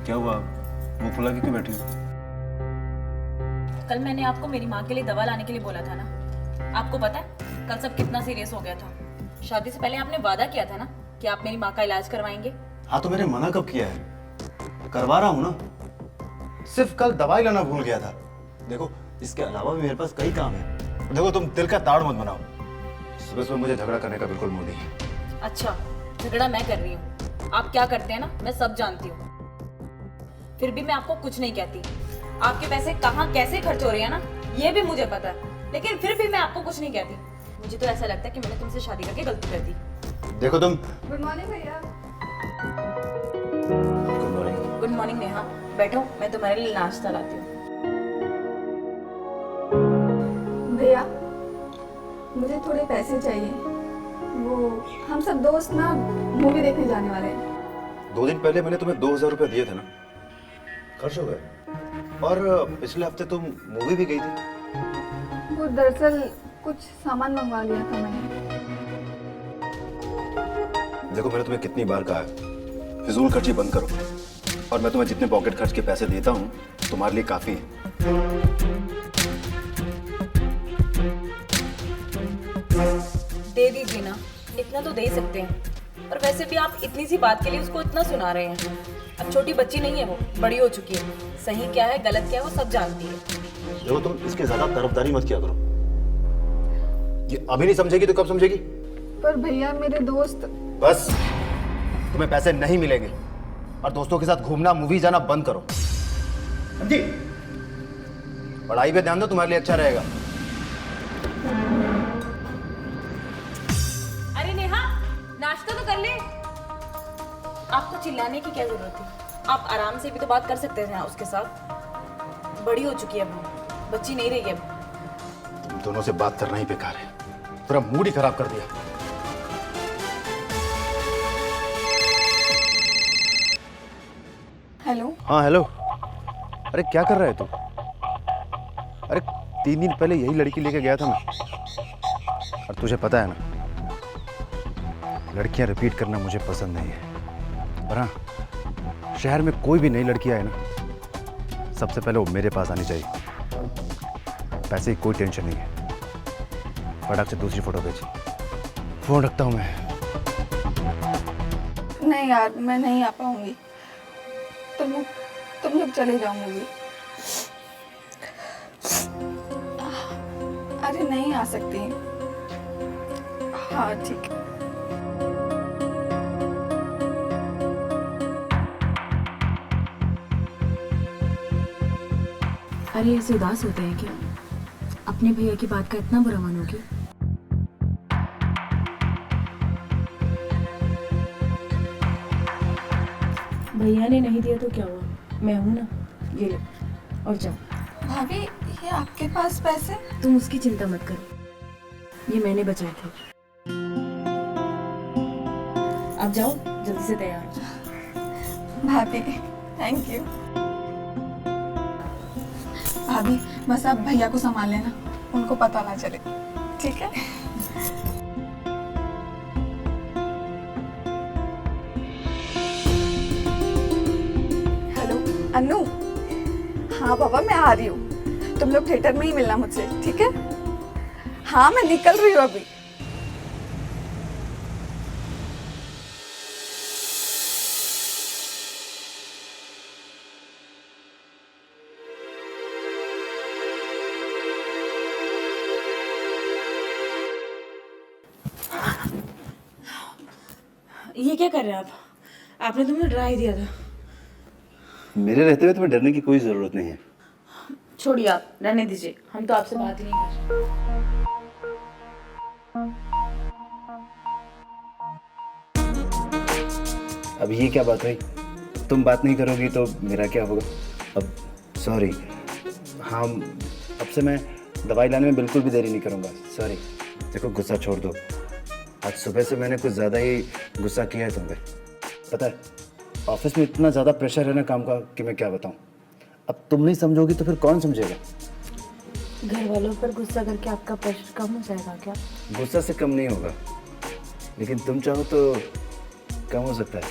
क्या हुआ? मुंह फुला के क्यों बैठी हो? कल मैंने आपको मेरी माँ के लिए दवा लाने के लिए बोला था ना। आपको पता है कल सब कितना सीरियस हो गया था। शादी से पहले आपने वादा किया था ना कि आप मेरी माँ का इलाज करवाएंगे। हाँ तो मैंने मना कब किया है? करवा रहा हूँ ना। सिर्फ कल दवाई लाना भूल गया था। देखो इसके अलावा भी मेरे पास कई काम है। देखो तुम दिल का ताड़ मत बनाओ। सुबह सुबह मुझे झगड़ा करने का बिल्कुल मूड नहीं है। अच्छा, झगड़ा मैं कर रही हूँ। आप क्या करते हैं ना मैं सब जानती हूँ। फिर भी मैं आपको कुछ नहीं कहती। आपके पैसे कहाँ कैसे खर्च हो रहे हैं ना ये भी मुझे पता है, लेकिन फिर भी मैं आपको कुछ नहीं कहती। मुझे तो ऐसा लगता है कि मैंने तुमसे शादी करके गलती कर दी। देखो तुम। गुड मॉर्निंग भैया। Good morning. Good morning Neha, बैठो मैं तुम्हारे लिए नाश्ता लाती हूँ। भैया मुझे थोड़े पैसे चाहिए। वो हम सब दोस्त ना मूवी देखने जाने वाले हैं। 2 दिन पहले मैंने तुम्हें 2000 रुपये दिए थे ना, खर्च हो गए। और पिछले हफ्ते तुम मूवी भी गई थी। वो दरअसल कुछ सामान मंगवा लिया था मैंने। देखो मैंने तुम्हें कितनी बार कहा है फिजूल खर्ची बंद करो, और मैं तुम्हें जितने पॉकेट खर्च के पैसे देता हूँ तुम्हारे लिए काफी है। दे दीजिए ना, इतना तो दे ही सकते हैं। और वैसे भी आप इतनी सी बात के लिए उसको इतना सुना रहे हैं। अब छोटी बच्ची नहीं है, वो बड़ी हो चुकी है। सही क्या है गलत क्या है वो सब जानती है। देखो तुम इसके ज्यादा तरफदारी मत किया करो। ये अभी नहीं समझेगी तो कब समझेगी? पर भैया मेरे दोस्त। बस तुम्हें पैसे नहीं मिलेंगे, और दोस्तों के साथ घूमना मूवी जाना बंद करो। समझी? पढ़ाई पे ध्यान दो, तुम्हारे लिए अच्छा रहेगा। अरे नेहा, नाश्ता तो कर ले। आपको चिल्लाने की क्या जरूरत है? आप आराम से भी तो बात कर सकते थे उसके साथ। बड़ी हो चुकी है अब, बच्ची नहीं रही है अब। तुम दोनों से बात करना ही बेकार है। पूरा मूड ही खराब कर दिया। हेलो। हाँ हेलो। अरे क्या कर रहा है तू? अरे 3 दिन पहले यही लड़की लेके गया था मैं, और तुझे पता है ना लड़कियां रिपीट करना मुझे पसंद नहीं है। और हाँ, शहर में कोई भी नई लड़की आए ना सबसे पहले वो मेरे पास आनी चाहिए। पैसे की कोई टेंशन नहीं है। फटाक से दूसरी फोटो भेजी। फोन रखता हूँ मैं। नहीं यार मैं नहीं आ पाऊंगी। तुम लोग चले जाओ मूवी। अरे नहीं आ सकती। हाँ ठीक है। अरे ऐसे उदास होते हैं क्या? अपने भैया की बात का इतना बुरा मानोगे? भैया ने नहीं दिया तो क्या हुआ, मैं हूं ना, ये लो और जाओ। भाभी ये आपके पास पैसे? तुम उसकी चिंता मत करो, ये मैंने बचाए थे। अब जाओ जल्दी से तैयार हो। भाभी थैंक यू। भाभी बस आप भैया को संभाल लेना, उनको पता ना चले, ठीक है? हेलो अनु। हाँ पापा मैं आ रही हूँ, तुम लोग थिएटर में ही मिलना मुझसे, ठीक है? हाँ मैं निकल रही हूँ अभी। ये क्या कर रहे हैं आप? आपने तो मुझे डरा ही दिया था। मेरे रहते हुए तुम्हें डरने की कोई जरूरत नहीं है। छोड़िए आप, रहने दीजिए, हम तो आपसे बात ही नहीं कर रहे। अब ये क्या बात हुई? तुम बात नहीं करोगी तो मेरा क्या होगा? अब सॉरी। हाँ अब से मैं दवाई लाने में बिल्कुल भी देरी नहीं करूँगा। सॉरी। देखो गुस्सा छोड़ दो। आज सुबह से मैंने कुछ ज़्यादा ही गुस्सा किया है तुम पे। पता है ऑफिस में इतना ज़्यादा प्रेशर है ना काम का कि मैं क्या बताऊँ। अब तुम नहीं समझोगी तो फिर कौन समझेगा? घर वालों पर गुस्सा करके आपका प्रेशर कम हो जाएगा क्या? गुस्सा से कम नहीं होगा, लेकिन तुम चाहो तो कम हो सकता है।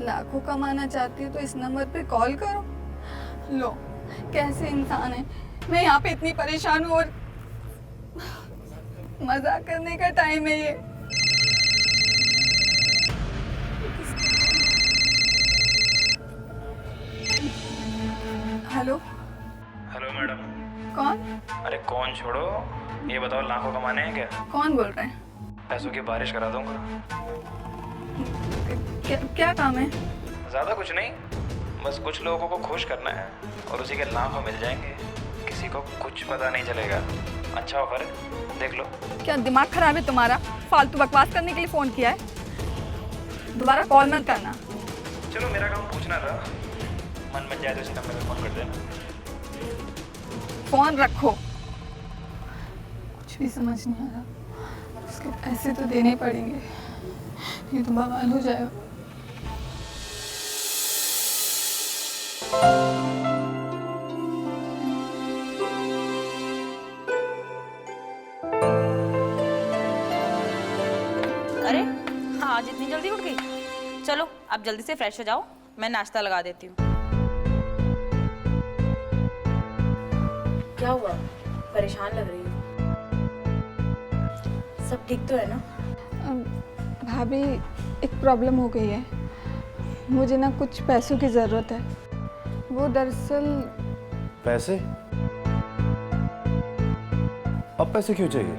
लाखों कमाना चाहती हो तो इस नंबर पे कॉल करो। लो, कैसे इंसान है। मैं यहाँ पे इतनी परेशान हूँ और मजाक करने का टाइम है ये। Hello, hello madam. कौन? अरे कौन छोड़ो, ये बताओ लाखों कमाने हैं क्या? कौन बोल रहे हैं? पैसों की बारिश करा दूंगा। क्या काम है? ज़्यादा कुछ नहीं, बस कुछ लोगों को खुश करना है और उसी के लाखों मिल जाएंगे। किसी को कुछ पता नहीं चलेगा। अच्छा ऑफर है, देख लो। क्या दिमाग खराब है तुम्हारा? फालतू बकवास करने के लिए फोन किया है? दोबारा कॉल मत करना। चलो मेरा काम पूछना था, मन बन जाए तो इसी नंबर पे फ़ोन कर देना। फोन रखो। कुछ भी समझ नहीं आ रहा। उसके पैसे तो देने पड़ेंगे, ये तो बवाल हो जाएगा। अरे हाँ, आज इतनी जल्दी उठ गई। चलो आप जल्दी से फ्रेश हो जाओ, मैं नाश्ता लगा देती हूँ। क्या हुआ, परेशान लग रही हो? सब ठीक तो है ना? भाभी, एक प्रॉब्लम हो गई है। मुझे ना कुछ पैसों की ज़रूरत है। वो दरअसल पैसे? अब पैसे क्यों चाहिए?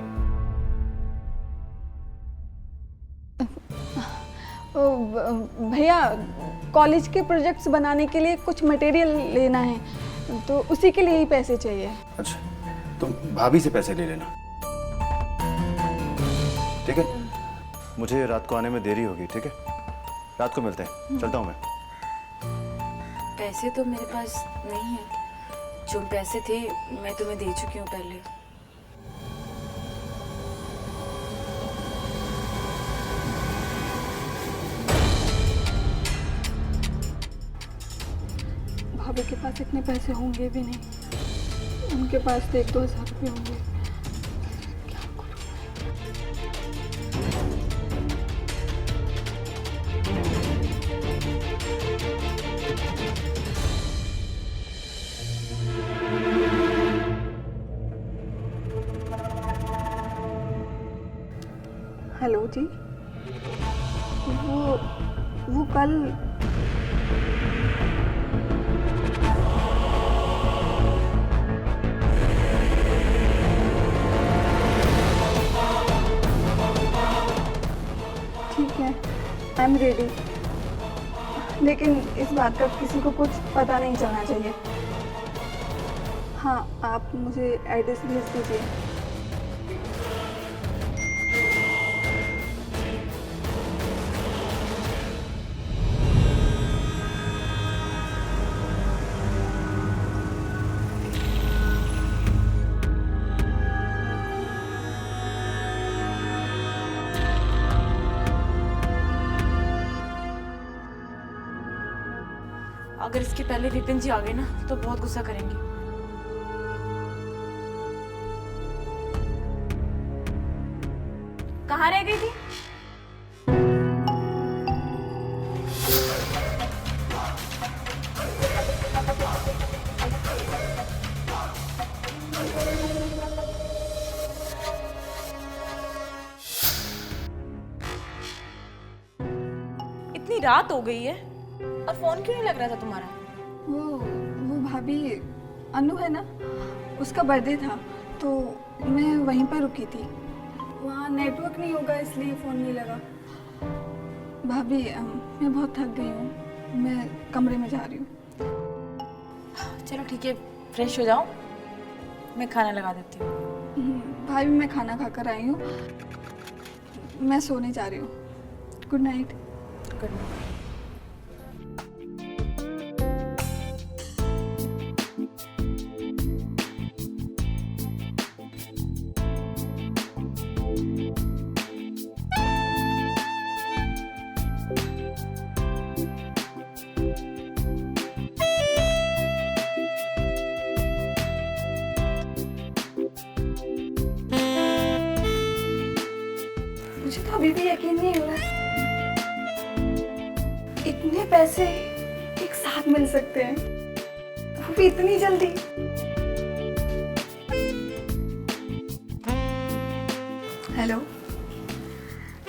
भैया, कॉलेज के प्रोजेक्ट्स बनाने के लिए कुछ मटेरियल लेना है, तो उसी के लिए ही पैसे चाहिए। अच्छा, तुम भाभी से पैसे ले लेना, ठीक है? मुझे रात को आने में देरी होगी, ठीक है? रात को मिलते हैं, चलता हूँ मैं। पैसे तो मेरे पास नहीं है। जो पैसे थे मैं तुम्हें दे चुकी हूँ पहले। भाभी के पास इतने पैसे होंगे भी नहीं। उनके पास तो 1-2 हज़ार रुपये होंगे। क्या करूं मैं? हेलो जी, वो कल आई एम रेडी, लेकिन इस बात का किसी को कुछ पता नहीं चलना चाहिए। हाँ, आप मुझे एड्रेस भेज दीजिए। अगर इसके पहले विपिन जी आ गए ना तो बहुत गुस्सा करेंगे। कहाँ रह गई थी? इतनी रात हो गई है और फोन क्यों नहीं लग रहा था तुम्हारा? वो भाभी, अनु है ना, उसका बर्थडे था तो मैं वहीं पर रुकी थी। वहाँ नेटवर्क नहीं होगा इसलिए फ़ोन नहीं लगा। भाभी, मैं बहुत थक गई हूँ, मैं कमरे में जा रही हूँ। चलो ठीक है, फ्रेश हो जाओ, मैं खाना लगा देती हूँ। भाभी, मैं खाना खाकर आई हूँ, मैं सोने जा रही हूँ। Good night. Good night. मुझे तो अभी भी यकीन नहीं हो रहा। इतने पैसे एक साथ मिल सकते हैं, वो भी इतनी जल्दी। Hello,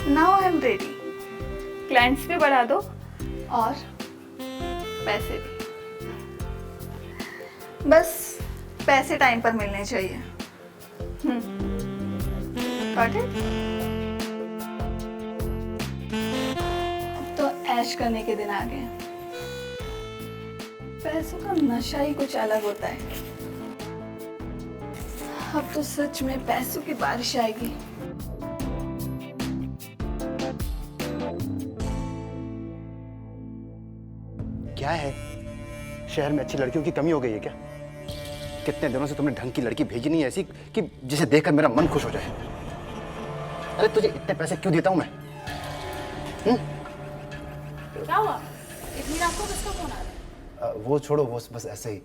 now I am ready. Clients भी बढ़ा दो और पैसे भी, बस पैसे टाइम पर मिलने चाहिए। Got it? अब तो ऐश करने के दिन आ गए। पैसों का नशा ही कुछ अलग होता है। अब तो सच में पैसों की बारिश आएगी। क्या है, शहर में अच्छी लड़कियों की कमी हो गई है क्या? कितने दिनों से तुमने ढंग की लड़की भेजी नहीं ऐसी कि जिसे देखकर मेरा मन खुश हो जाए। अरे तुझे इतने पैसे क्यों देता हूं मैं? क्या हुआ? इतनी रात को किसका फोन आ रहा है? वो छोड़ो, वो बस ऐसे ही।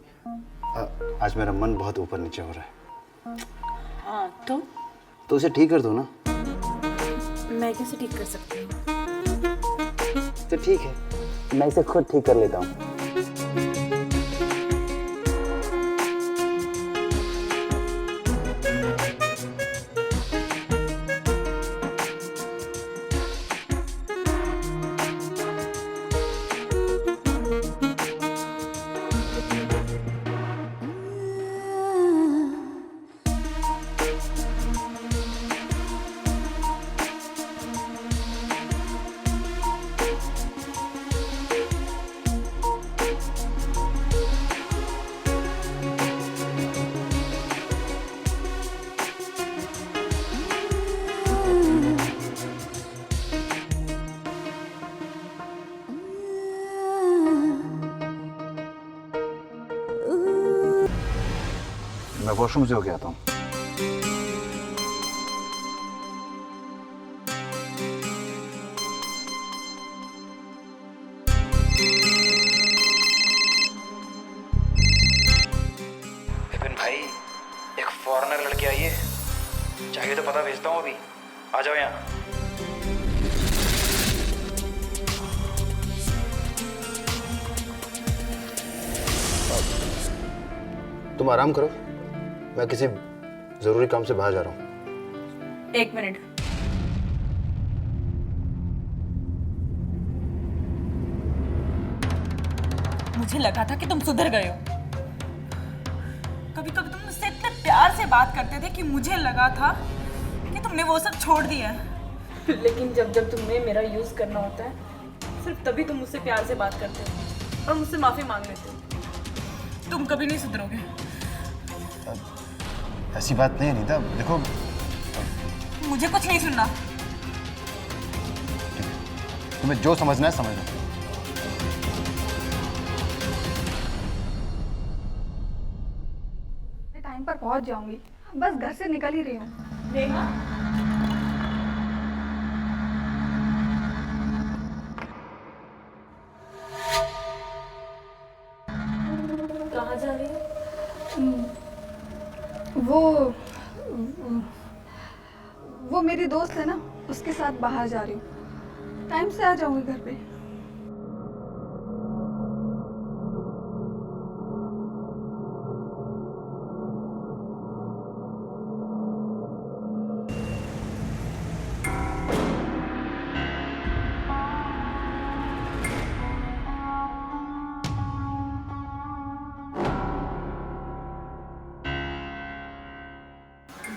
आज मेरा मन बहुत ऊपर नीचे हो रहा है। हाँ तो उसे ठीक कर दो ना। मैं कैसे ठीक कर सकती हूँ? तो ठीक है, मैं इसे खुद ठीक कर लेता हूँ। मैं वॉशरूम से होके आता हूँ। विपिन भाई, एक फॉरेनर लड़की आई है, चाहिए तो पता भेजता हूँ अभी, आ जाओ यहाँ। तुम आराम करो, मैं किसी जरूरी काम से बाहर जा रहा हूँ। एक मिनट। मुझे लगा था कि तुम सुधर गए हो। कभी कभी तुम मुझसे इतने प्यार से बात करते थे कि मुझे लगा था कि तुमने वो सब छोड़ दिया है। लेकिन जब जब तुम्हें मेरा यूज करना होता है, सिर्फ तभी तुम मुझसे प्यार से बात करते हो और मुझसे माफी मांग लेते हो। तुम कभी नहीं सुधरोगे। ऐसी बात नहीं है नीता, देखो। मुझे कुछ नहीं सुनना। तुम्हें जो समझना है समझ लो। टाइम पर पहुंच जाऊंगी, बस घर से निकल ही रही हूँ। देखा? कहाँ जा रही हो? वो मेरी दोस्त है ना, उसके साथ बाहर जा रही हूँ। टाइम से आ जाऊंगी घर पे।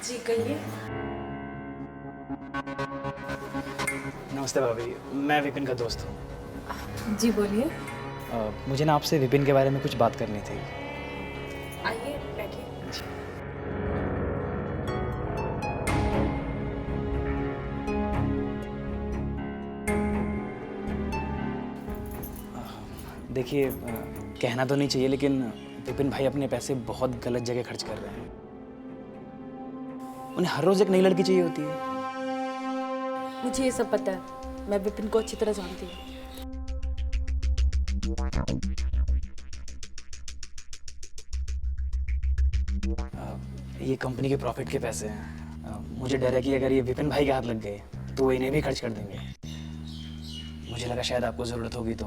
जी कहिए। नमस्ते भाभी, मैं विपिन का दोस्त हूँ। जी बोलिए। मुझे ना आपसे विपिन के बारे में कुछ बात करनी थी। आइए बैठिए। देखिए, कहना तो नहीं चाहिए लेकिन विपिन भाई अपने पैसे बहुत गलत जगह खर्च कर रहे हैं। उन्हें हर रोज एक नई लड़की चाहिए होती है। मुझे ये सब पता है, मैं विपिन को अच्छी तरह जानती हूँ। ये कंपनी के प्रॉफिट के पैसे हैं। मुझे डर है कि अगर ये विपिन भाई के हाथ लग गए तो वो इन्हें भी खर्च कर देंगे। मुझे लगा शायद आपको ज़रूरत होगी तो।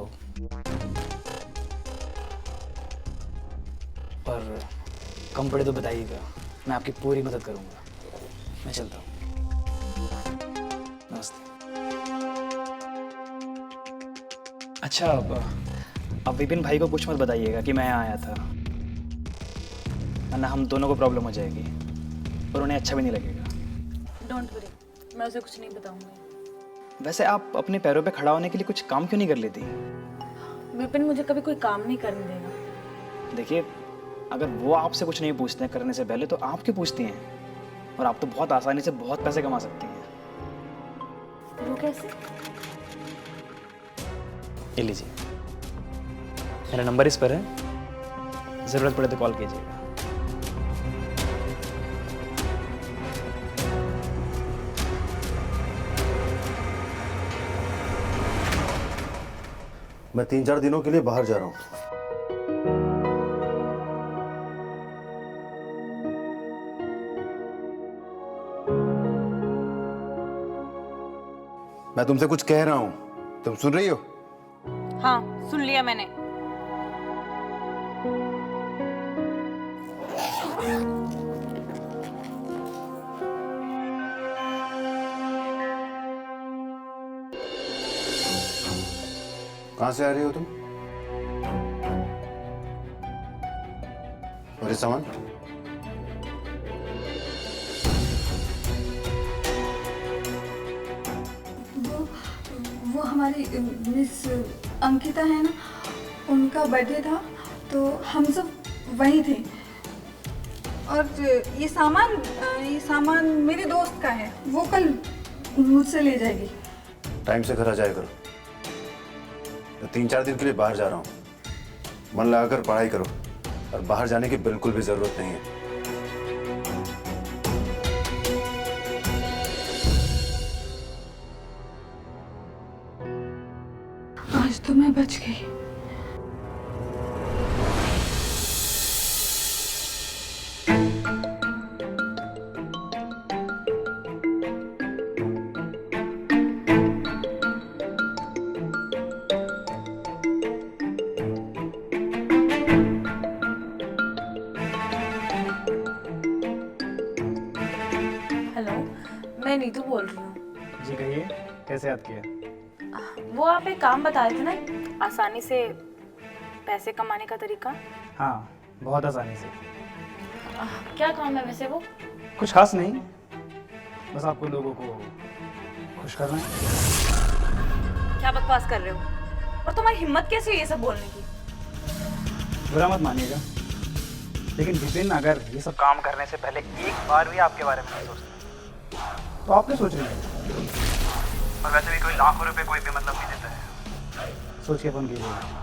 पर कम पड़े तो बताइएगा, मैं आपकी पूरी मदद करूँगा। मैं चलता हूँ। नमस्ते। अच्छा, अब विपिन भाई को कुछ मत बताइएगा कि मैं यहाँ आया था, वरना हम दोनों को प्रॉब्लम हो जाएगी और उन्हें अच्छा भी नहीं लगेगा। डोंट वरी, मैं उसे कुछ नहीं बताऊंगी। वैसे आप अपने पैरों पे खड़ा होने के लिए कुछ काम क्यों नहीं कर लेती? विपिन मुझे कभी कोई काम नहीं करने देगा। देखिए, अगर वो आपसे कुछ नहीं पूछते हैं करने से पहले तो आप क्यों पूछती हैं? और आप तो बहुत आसानी से बहुत पैसे कमा सकती हैं। वो कैसे? ये लीजिए, मेरा नंबर इस पर है, ज़रूरत पड़े तो कॉल कीजिएगा। मैं 3-4 दिनों के लिए बाहर जा रहा हूँ। मैं तुमसे कुछ कह रहा हूँ, तुम सुन रही हो? हाँ, सुन लिया मैंने। कहाँ से आ रही हो तुम? और ये सामान? वो हमारी मिस अंकिता है ना, उनका बर्थडे था तो हम सब वहीं थे। और ये सामान मेरे दोस्त का है, वो कल मुझसे ले जाएगी। टाइम से घर आ जाया करो। मैं 3-4 दिन के लिए बाहर जा रहा हूँ। मन लगाकर पढ़ाई करो और बाहर जाने की बिल्कुल भी जरूरत नहीं है। आज तो मैं बच गई। हेलो, मैं नीतू बोल रही हूँ। जी कहिए, कैसे याद किया? वो आप एक काम बता रहे थे ना, आसानी से पैसे कमाने का तरीका। हाँ, बहुत आसानी से। क्या काम है वैसे वो? कुछ खास नहीं, बस आपको लोगों को खुश करना है। क्या बकवास कर रहे हो? और तुम्हारी हिम्मत कैसे हुई ये सब बोलने की? बुरा मत मानिएगा, लेकिन विपिन अगर ये सब काम करने से पहले एक बार भी आपके बारे में नहीं सोचता तो आप क्या सोच रहे हैं? और वैसे भी कोई लाखों रुपए कोई भी मतलब नहीं देता है। सोच के फोन कीजिएगा।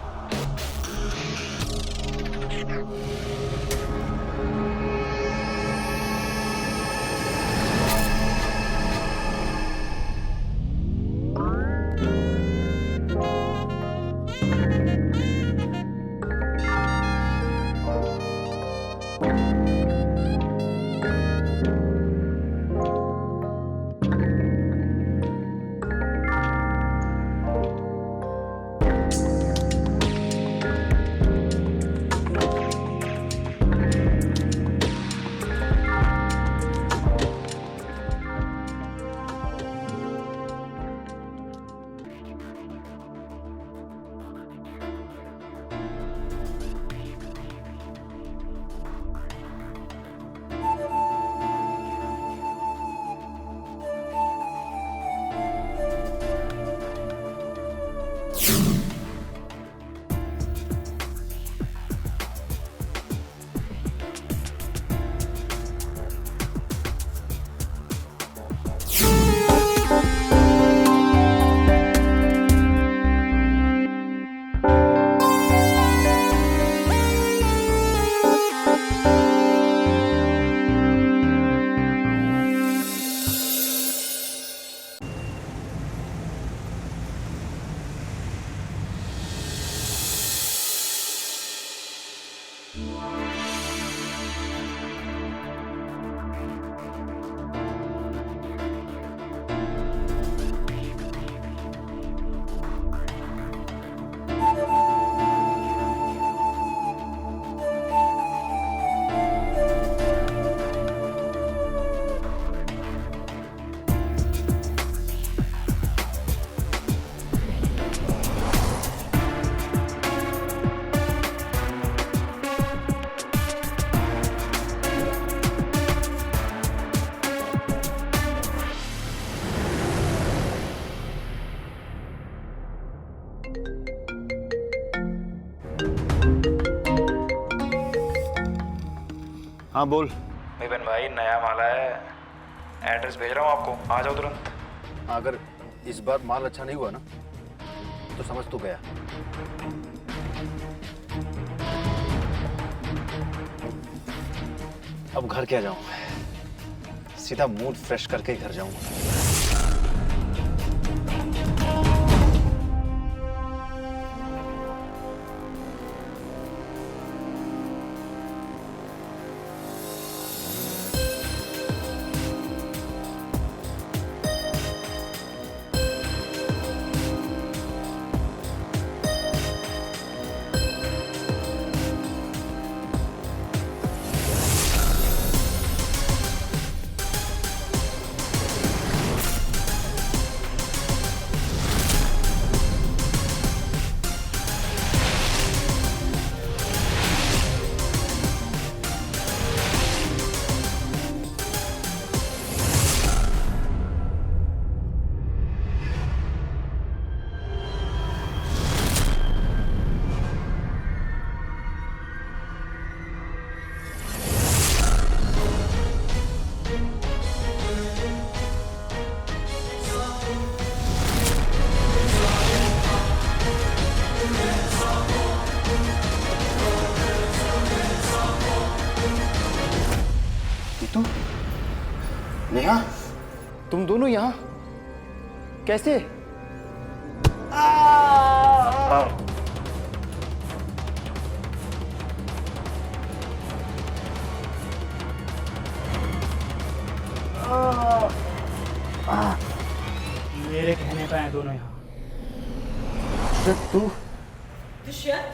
हाँ बोल। विपिन भाई नया माल आया है, एड्रेस भेज रहा हूँ आपको, आ जाओ तुरंत। अगर इस बार माल अच्छा नहीं हुआ ना तो समझ तू गया। अब घर क्या जाऊं, सीधा मूड फ्रेश करके ही घर जाऊंगा। तू नेहा, तुम दोनों यहाँ कैसे? मेरे कहने पे आए दोनों यहाँ। तू दुष्यंत,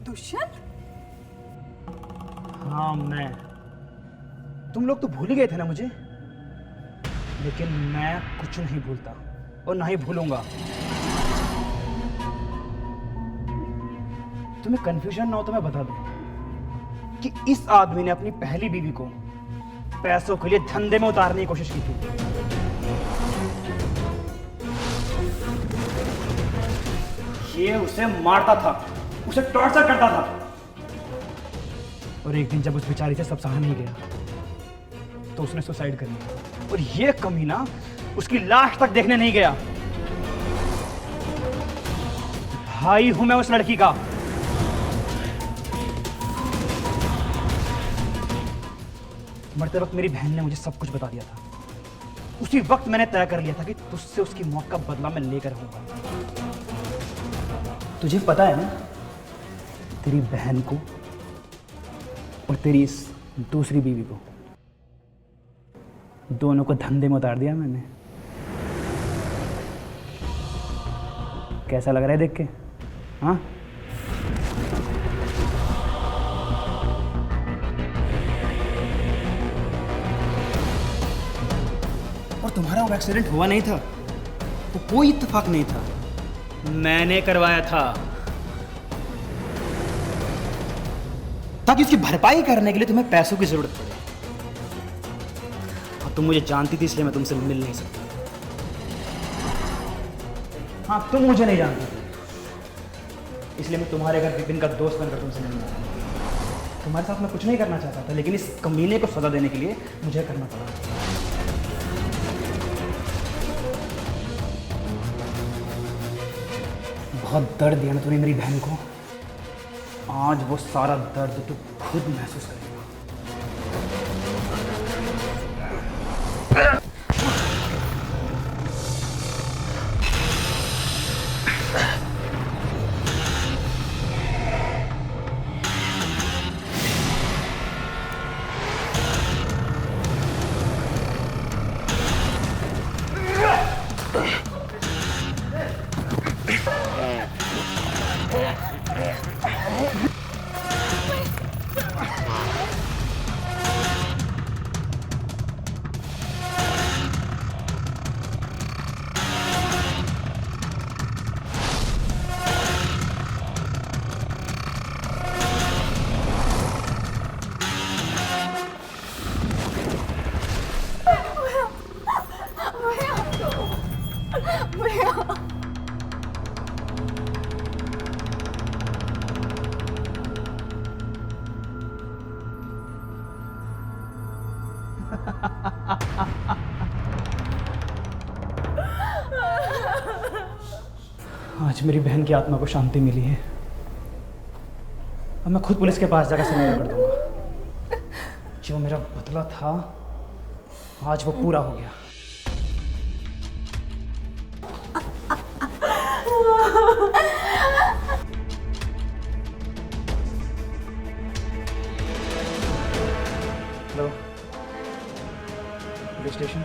दुष्यंत? हाँ मैं। तुम लोग तो भूल ही गए थे ना मुझे, लेकिन मैं कुछ नहीं भूलता और ना ही भूलूंगा। तुम्हें कंफ्यूजन ना हो तो मैं बता दूं कि इस आदमी ने अपनी पहली बीवी को पैसों के लिए धंधे में उतारने की कोशिश की थी। ये उसे मारता था, उसे टॉर्चर करता था, और एक दिन जब उस बेचारी से सब सहा नहीं गया तो उसने सुसाइड कर लिया। और ये कमीना उसकी लाश तक देखने नहीं गया। भाई हूं मैं उस लड़की का। मरते वक्त मेरी बहन ने मुझे सब कुछ बता दिया था। उसी वक्त मैंने तय कर लिया था कि तुझसे उसकी मौत का बदला मैं लेकर रहूंगा। तुझे पता है ना, तेरी बहन को और तेरी इस दूसरी बीवी को, दोनों को धंधे में उतार दिया मैंने। कैसा लग रहा है देख के? हाँ, और तुम्हारा वो एक्सीडेंट हुआ नहीं था, वो कोई इत्तेफाक नहीं था, मैंने करवाया था, ताकि उसकी भरपाई करने के लिए तुम्हें पैसों की जरूरत पड़े। और तुम मुझे जानती थी, इसलिए मैं तुमसे मिल नहीं सकता। हाँ, तुम मुझे नहीं जानती थी, इसलिए मैं तुम्हारे घर विपिन का दोस्त बनकर तुमसे मिलने आया। तुम्हारे साथ मैं कुछ नहीं करना चाहता था, लेकिन इस कमीने को सजा देने के लिए मुझे करना पड़ा। बहुत दर्द दिया ना तूने मेरी बहन को। आज वो सारा दर्द तू खुद महसूस करेगा। आज मेरी बहन की आत्मा को शांति मिली है। अब मैं खुद पुलिस के पास जाकर समझा कर दूंगा। जो मेरा बदला था आज वो पूरा हो गया। Hello, police station.